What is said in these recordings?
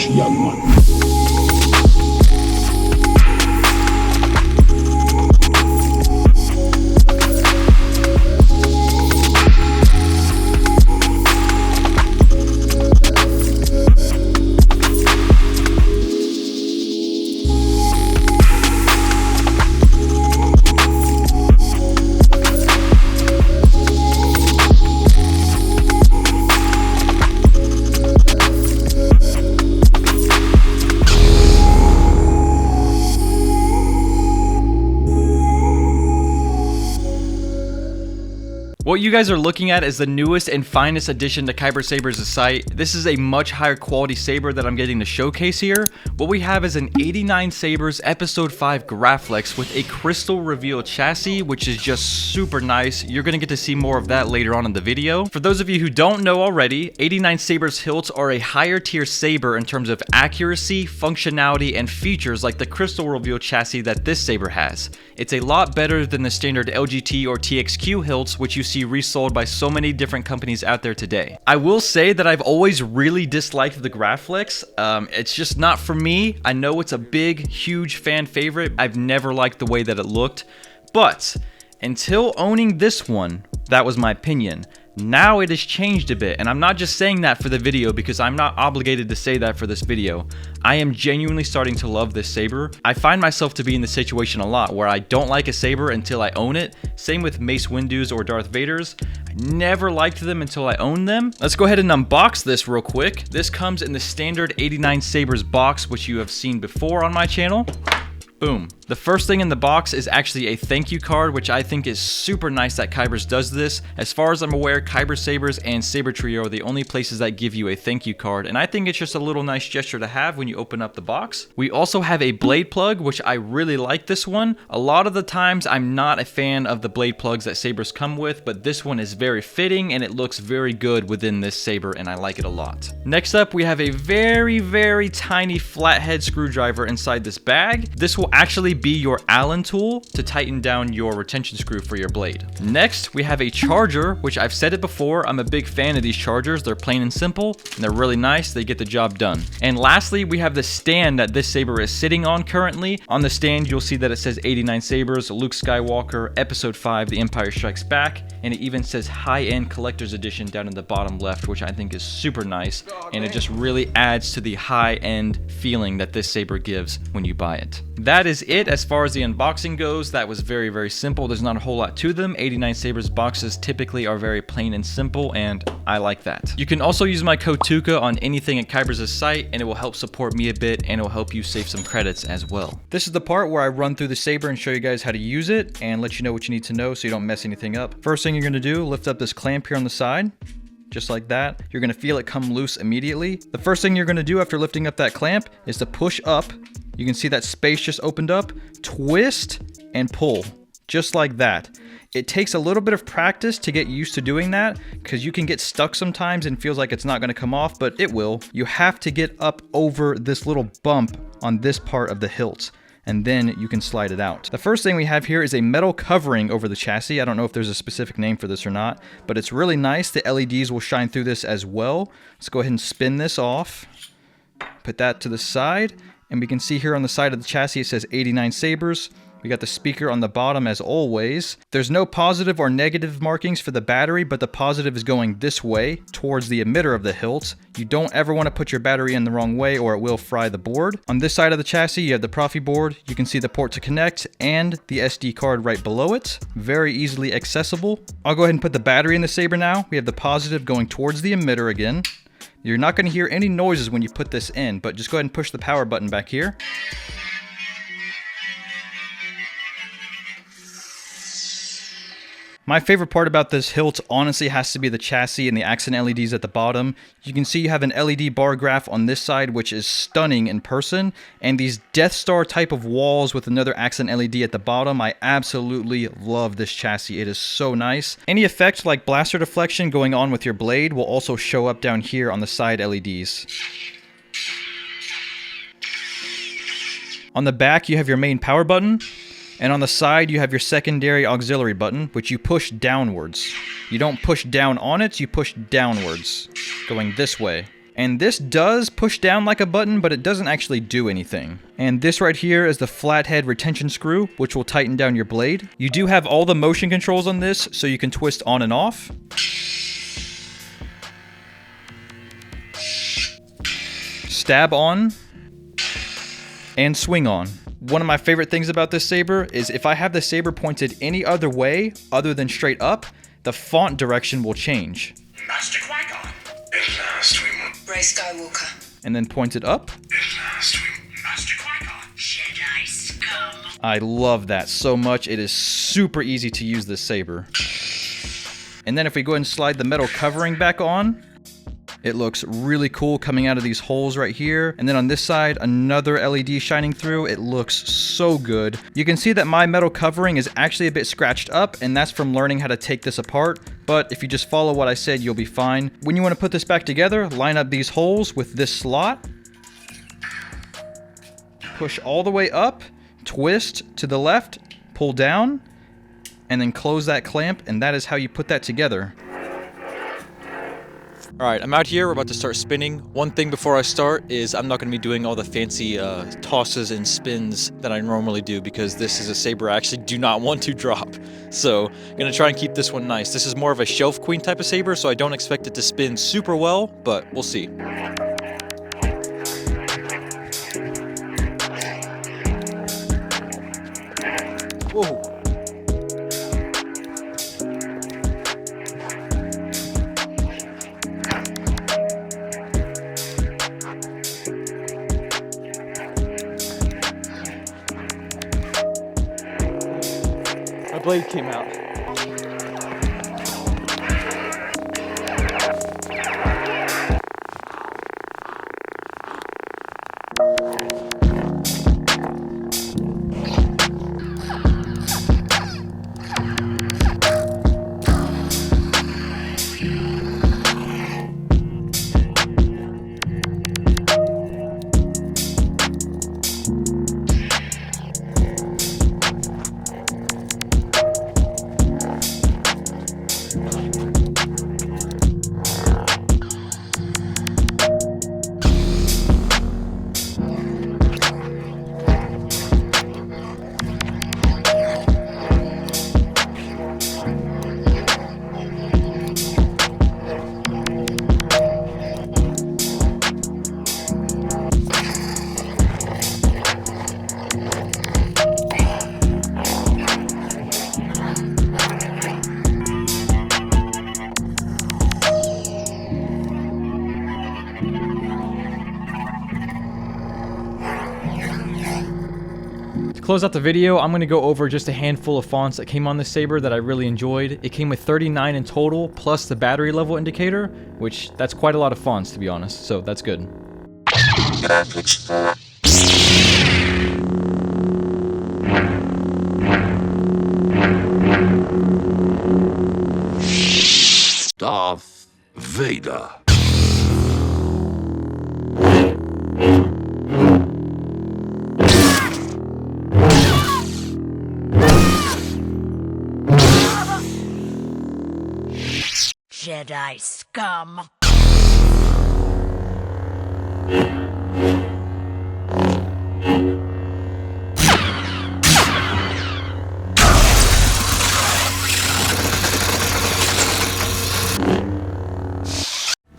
much, young one. What you guys are looking at is the newest and finest addition to Kyber Sabers' site. This is a much higher quality saber that I'm getting to showcase here. What we have is an 89 Sabers Episode 5 Graflex with a crystal reveal chassis, which is just super nice. You're going to get to see more of that later on in the video. For those of you who don't know already, 89 Sabers hilts are a higher tier saber in terms of accuracy, functionality, and features like the crystal reveal chassis that this saber has. It's a lot better than the standard LGT or TXQ hilts, which you see resold by so many different companies out there today. I will say that I've always really disliked the Graflex. It's just not for me. I know it's a big, huge fan favorite. I've never liked the way that it looked, but until owning this one, that was my opinion. Now it has changed a bit, and I'm not just saying that for the video because I'm not obligated to say that for this video. I am genuinely starting to love this saber. I find myself to be in the situation a lot where I don't like a saber until I own it. Same with Mace Windu's or Darth Vader's. I never liked them until I owned them. Let's go ahead and unbox this real quick. This comes in the standard 89 Sabers box, which you have seen before on my channel. Boom. The first thing in the box is actually a thank you card, which I think is super nice that Kybers does this. As far as I'm aware, Kyber Sabers and Saber Trio are the only places that give you a thank you card, and I think it's just a little nice gesture to have when you open up the box. We also have a blade plug, which I really like this one. A lot of the times I'm not a fan of the blade plugs that Sabers come with, but this one is very fitting and it looks very good within this saber, and I like it a lot. Next up, we have a very, very tiny flathead screwdriver inside this bag. This will actually be your Allen tool to tighten down your retention screw for your blade. Next, we have a charger, which I've said it before, I'm a big fan of these chargers. They're plain and simple, and they're really nice. They get the job done. And lastly, we have the stand that this saber is sitting on currently. On the stand, you'll see that it says 89 Sabers, Luke Skywalker, Episode 5, The Empire Strikes Back, and it even says high-end collector's edition down in the bottom left, which I think is super nice, and it just really adds to the high-end feeling that this saber gives when you buy it. That is it as far as the unboxing goes. That was very, very simple. There's not a whole lot to them. 89 Sabers boxes typically are very plain and simple, and I like that. You can also use my code Tuhqa on anything at Kybers' site, and it will help support me a bit, and it will help you save some credits as well. This is the part where I run through the saber and show you guys how to use it, and let you know what you need to know so you don't mess anything up. First thing you're going to do, lift up this clamp here on the side. Just like that. You're going to feel it come loose immediately. The first thing you're going to do after lifting up that clamp is to push up. You can see that space just opened up. Twist and pull. Just like that. It takes a little bit of practice to get used to doing that because you can get stuck sometimes and feels like it's not going to come off, but it will. You have to get up over this little bump on this part of the hilt, and then you can slide it out. The first thing we have here is a metal covering over the chassis. I don't know if there's a specific name for this or not, but it's really nice. The LEDs will shine through this as well. Let's go ahead and spin this off. Put that to the side, and we can see here on the side of the chassis it says 89 Sabers. We got the speaker on the bottom as always. There's no positive or negative markings for the battery, but the positive is going this way towards the emitter of the hilt. You don't ever want to put your battery in the wrong way or it will fry the board. On this side of the chassis, you have the Proffie board. You can see the port to connect and the SD card right below it. Very easily accessible. I'll go ahead and put the battery in the saber now. We have the positive going towards the emitter again. You're not going to hear any noises when you put this in, but just go ahead and push the power button back here. My favorite part about this hilt honestly has to be the chassis and the accent LEDs at the bottom. You can see you have an LED bar graph on this side, which is stunning in person, and these Death Star type of walls with another accent LED at the bottom. I absolutely love this chassis. It is so nice. Any effect like blaster deflection going on with your blade will also show up down here on the side LEDs. On the back, you have your main power button. And on the side, you have your secondary auxiliary button, which you push downwards. You don't push down on it, you push downwards, going this way. And this does push down like a button, but it doesn't actually do anything. And this right here is the flathead retention screw, which will tighten down your blade. You do have all the motion controls on this, so you can twist on and off. Stab on. And swing on. One of my favorite things about this saber is if I have the saber pointed any other way other than straight up, the font direction will change. Master Qui-Gon. At last we Ray Skywalker. And then point it up. At last we Master Qui-Gon. Jedi scum. I love that so much. It is super easy to use this saber. And then if we go ahead and slide the metal covering back on, it looks really cool coming out of these holes right here. And then on this side, another LED shining through. It looks so good. You can see that my metal covering is actually a bit scratched up, and that's from learning how to take this apart. But if you just follow what I said, you'll be fine. When you want to put this back together, line up these holes with this slot. Push all the way up, twist to the left, pull down, and then close that clamp, and that is how you put that together. Alright, I'm out here, we're about to start spinning. One thing before I start is I'm not going to be doing all the fancy tosses and spins that I normally do because this is a saber I actually do not want to drop. So, I'm going to try and keep this one nice. This is more of a shelf queen type of saber, so I don't expect it to spin super well, but we'll see. Whoa. My blade came out. To close out the video, I'm going to go over just a handful of fonts that came on this saber that I really enjoyed. It came with 39 in total, plus the battery level indicator, which that's quite a lot of fonts to be honest, so that's good. Darth Vader. Jedi scum.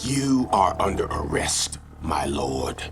You are under arrest, my lord.